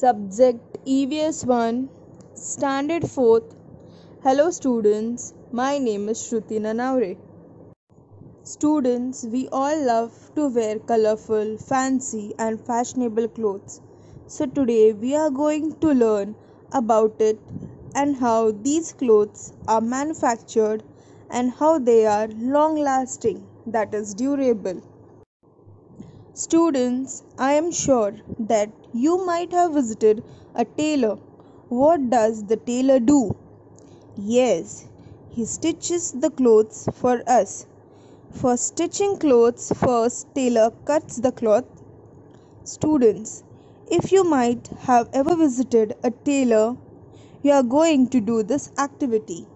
Subject EVS 1, Standard 4th. Hello students, my name is Shruti Nanaure. Students, we all love to wear colorful, fancy and fashionable clothes. So today we are going to learn about it and how these clothes are manufactured and how they are long lasting, that is durable. Students, I am sure that you might have visited a tailor. What does the tailor do? Yes, he stitches the clothes for us. For stitching clothes, first tailor cuts the cloth. Students, if you might have ever visited a tailor, you are going to do this activity.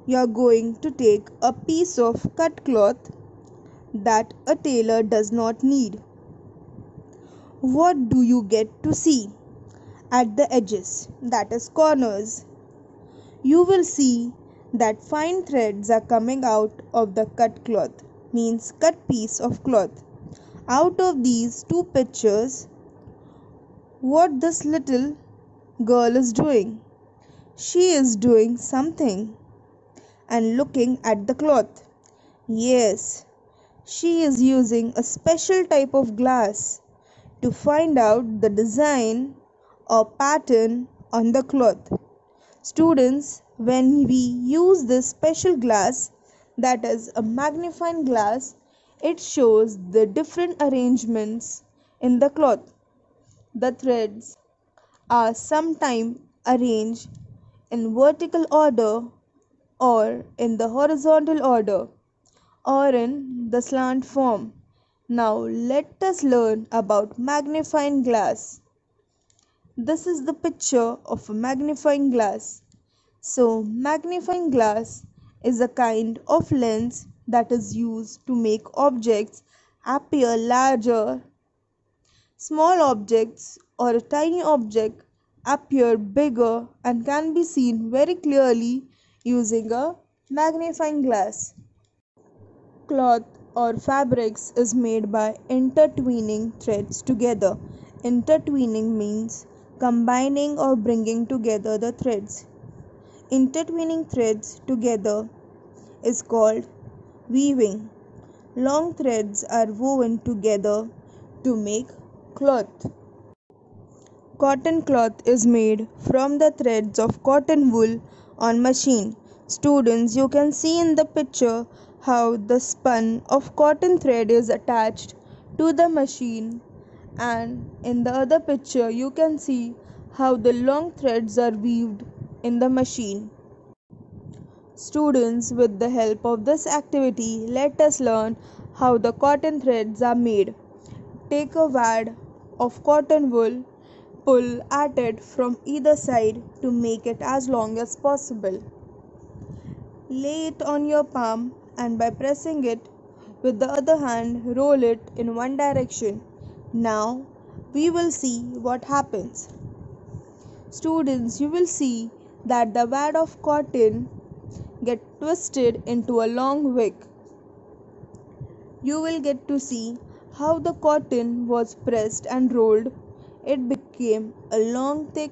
You are going to take a piece of cut cloth that a tailor does not need. What do you get to see? At the edges, that is corners, you will see that fine threads are coming out of the cut cloth, means cut piece of cloth. Out of these two pictures, what this little girl is doing? She is doing something and looking at the cloth. Yes, she is using a special type of glass to find out the design or pattern on the cloth. Students, when we use this special glass, that is a magnifying glass, it shows the different arrangements in the cloth. The threads are sometimes arranged in vertical order or in the horizontal order or in the slant form. Now let us learn about magnifying glass. This is the picture of a magnifying glass. So magnifying glass is a kind of lens that is used to make objects appear larger. Small objects or a tiny object appear bigger and can be seen very clearly using a magnifying glass. Cloth or fabrics is made by intertwining threads together. Intertwining means combining or bringing together the threads. Intertwining threads together is called weaving. Long threads are woven together to make cloth. Cotton cloth is made from the threads of cotton wool on machine. Students, you can see in the picture how the spun of cotton thread is attached to the machine, and in the other picture you can see how the long threads are weaved in the machine. Students, with the help of this activity, let us learn how the cotton threads are made. Take a wad of cotton wool, pull at it from either side to make it as long as possible. Lay it on your palm and by pressing it with the other hand, roll it in one direction. Now we will see what happens. Students, you will see that the wad of cotton get twisted into a long wick. You will get to see how the cotton was pressed and rolled. It became a long thick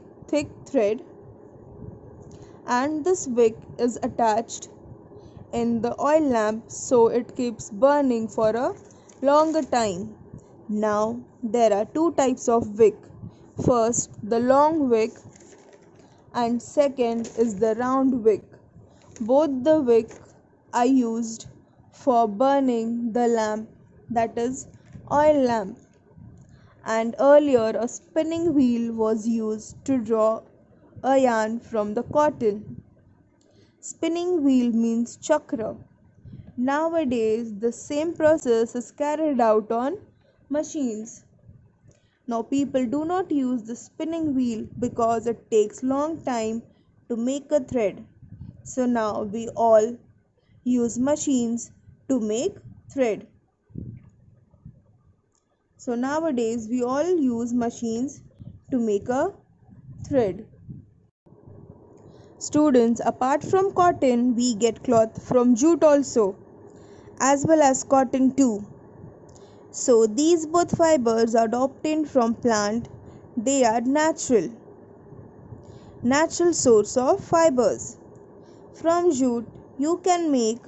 thread, and this wick is attached in the oil lamp so it keeps burning for a longer time. Now there are two types of wick. First, the long wick, and second is the round wick. Both the wick are used for burning the lamp, that is oil lamp. And earlier a spinning wheel was used to draw a yarn from the cotton. Spinning wheel means chakra. Nowadays the same process is carried out on machines. Now people do not use the spinning wheel because it takes long time to make a thread. So now we all use machines to make thread. So nowadays we all use machines to make a thread. Students, apart from cotton, we get cloth from jute also, as well as cotton too. So these both fibers are obtained from plant They are natural source of fibers. From jute, you can make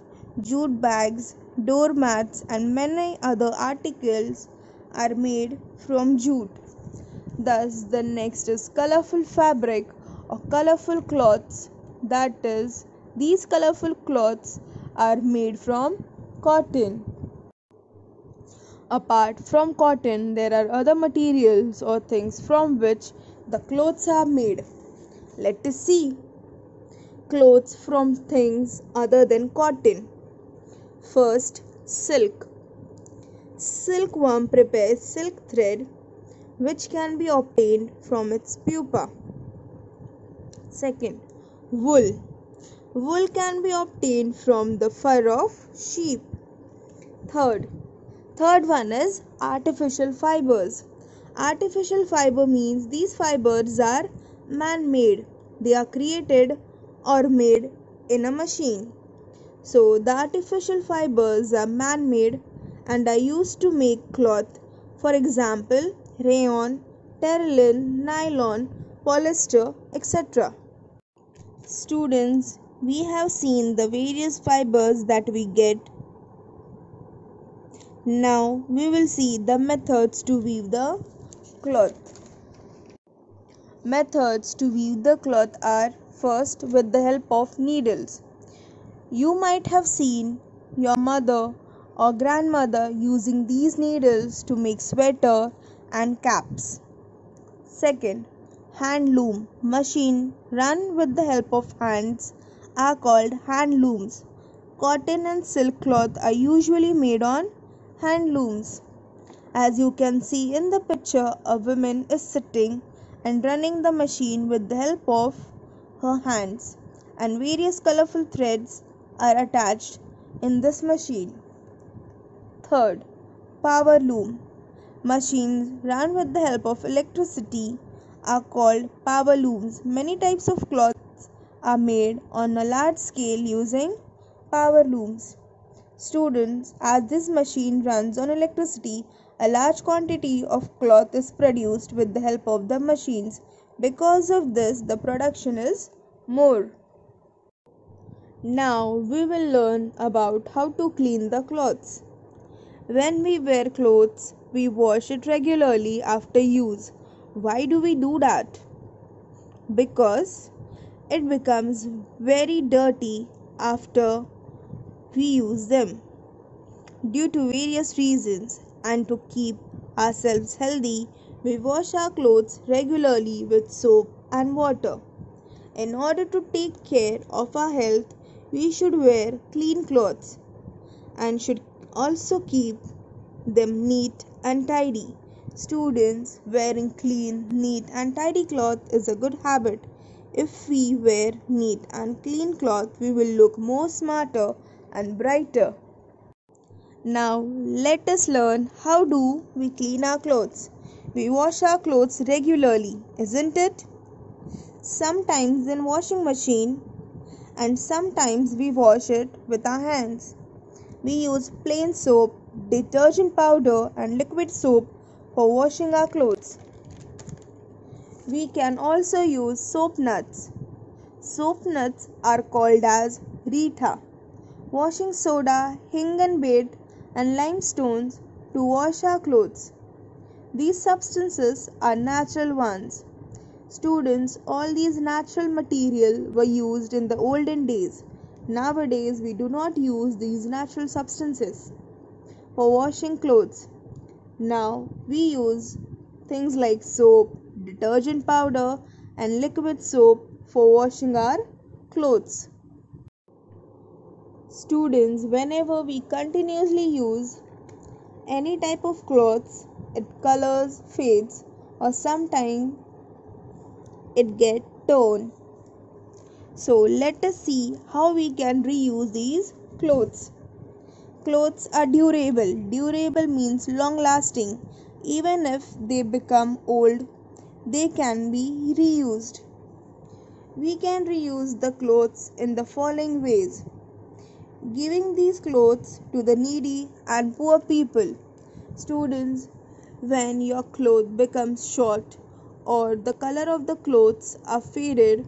jute bags, doormats, and many other articles are made from jute. Thus, the next is colorful fabric or colorful cloths. That is, these colorful cloths are made from cotton. Apart from cotton, there are other materials or things from which the clothes are made. Let us see clothes from things other than cotton. First, silk. Silkworm prepares silk thread which can be obtained from its pupa. Second, wool. Wool can be obtained from the fur of sheep. Third one is artificial fibers. Artificial fiber means these fibers are man-made. They are created or made in a machine. So the artificial fibers are man-made and are used to make cloth. For example, rayon, terylene, nylon, polyester, etc. Students, we have seen the various fibers that we get. Now we will see the methods to weave the cloth. Methods to weave the cloth are first with the help of needles. You might have seen your mother or grandmother using these needles to make sweater and caps. Second, hand loom. Machine run with the help of hands are called hand looms. Cotton and silk cloth are usually made on hand looms. As you can see in the picture, a woman is sitting and running the machine with the help of her hands, and various colorful threads are attached in this machine. Third, power loom. Machines run with the help of electricity are called power looms. Many types of cloths are made on a large scale using power looms. Students, as this machine runs on electricity, a large quantity of cloth is produced with the help of the machines. Because of this, the production is more. Now we will learn about how to clean the clothes. When we wear clothes, we wash it regularly after use. Why do we do that? Because it becomes very dirty after we use them. Due to various reasons and to keep ourselves healthy, we wash our clothes regularly with soap and water. In order to take care of our health, we should wear clean clothes and should also keep them neat and tidy. Students, wearing clean, neat and tidy cloth is a good habit. If we wear neat and clean cloth, we will look more smarter and brighter. Now let us learn how do we clean our clothes. We wash our clothes regularly, isn't it? Sometimes in washing machine and sometimes we wash it with our hands. We use plain soap, detergent powder and liquid soap for washing our clothes. We can also use soap nuts. Soap nuts are called as Rita. Washing soda, hingenbait and limestones to wash our clothes. These substances are natural ones. Students, all these natural material were used in the olden days. Nowadays, we do not use these natural substances for washing clothes. Now, we use things like soap, detergent powder and liquid soap for washing our clothes. Students, whenever we continuously use any type of clothes, it colors, fades or sometimes it get torn. So let us see how we can reuse these clothes. Clothes are durable. Durable means long lasting. Even if they become old, they can be reused. We can reuse the clothes in the following ways. Giving these clothes to the needy and poor people. Students, when your cloth becomes short or the color of the clothes are faded,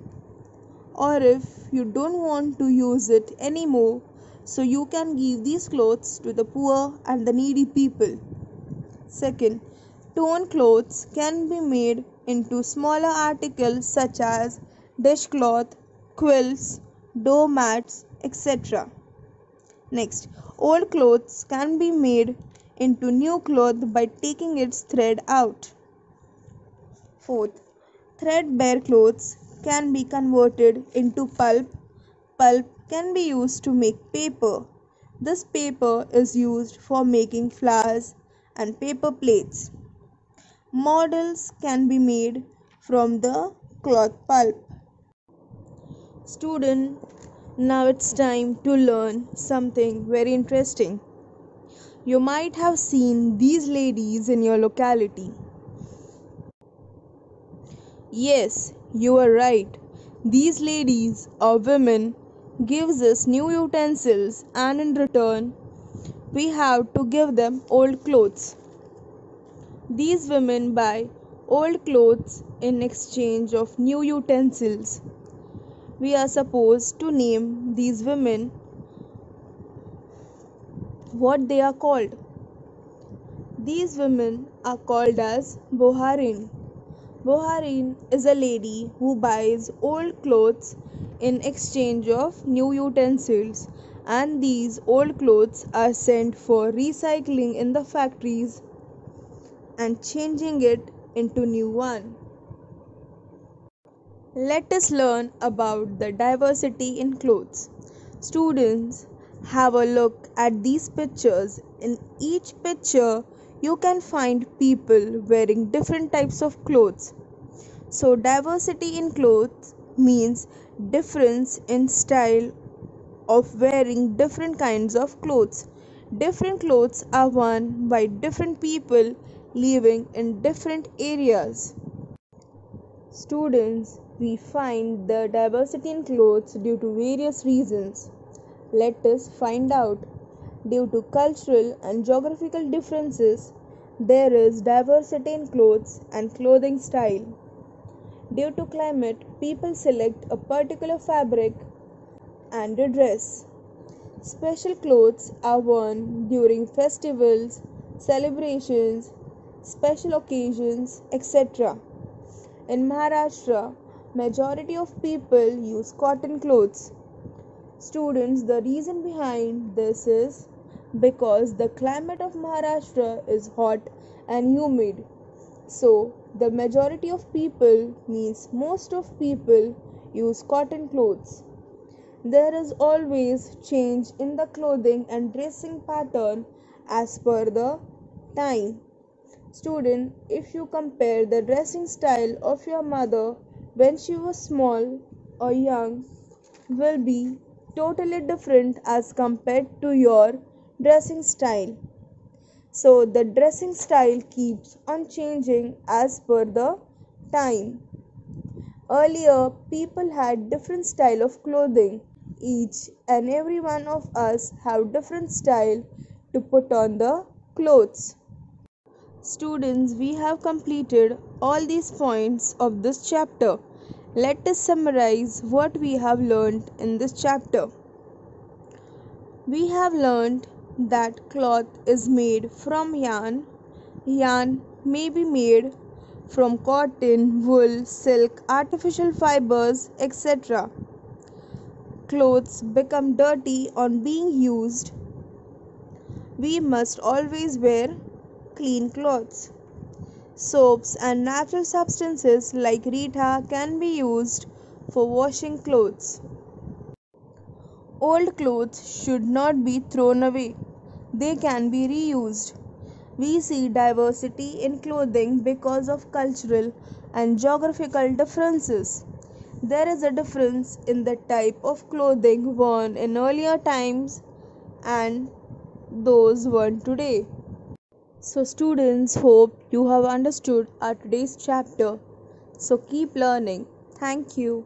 or if you don't want to use it anymore, so you can give these clothes to the poor and the needy people. Second, torn clothes can be made into smaller articles such as dishcloth, quilts, doormats, etc. Next, old clothes can be made into new cloth by taking its thread out. Fourth, threadbare clothes can be converted into pulp. Pulp can be used to make paper. This paper is used for making flowers and paper plates. Models can be made from the cloth pulp. Student, now it's time to learn something very interesting. You might have seen these ladies in your locality. Yes, you are right. These ladies or women gives us new utensils and in return we have to give them old clothes. These women buy old clothes in exchange of new utensils. We are supposed to name these women what they are called. These women are called as Boharin. Boharin is a lady who buys old clothes in exchange of new utensils, and these old clothes are sent for recycling in the factories and changing it into new one. Let us learn about the diversity in clothes. Students, have a look at these pictures. In each picture, you can find people wearing different types of clothes. So, diversity in clothes means difference in style of wearing different kinds of clothes. Different clothes are worn by different people living in different areas. Students, we find the diversity in clothes due to various reasons. Let us find out. Due to cultural and geographical differences, there is diversity in clothes and clothing style. Due to climate, people select a particular fabric and a dress. Special clothes are worn during festivals, celebrations, special occasions, etc. In Maharashtra, majority of people use cotton clothes. Students, the reason behind this is because the climate of Maharashtra is hot and humid. So, the majority of people means most of people use cotton clothes. There is always change in the clothing and dressing pattern as per the time. Student, if you compare the dressing style of your mother when she was small or young, will be totally different as compared to your dressing style. So the dressing style keeps on changing as per the time. Earlier, people had different style of clothing. Each and every one of us have different style to put on the clothes. Students, we have completed all these points of this chapter. Let us summarize what we have learned in this chapter. We have learned that cloth is made from yarn. Yarn may be made from cotton, wool, silk, artificial fibers, etc. Clothes become dirty on being used. We must always wear clean clothes. Soaps and natural substances like Rita can be used for washing clothes. Old clothes should not be thrown away. They can be reused. We see diversity in clothing because of cultural and geographical differences. There is a difference in the type of clothing worn in earlier times and those worn today. So, students, hope you have understood our today's chapter. So, keep learning. Thank you.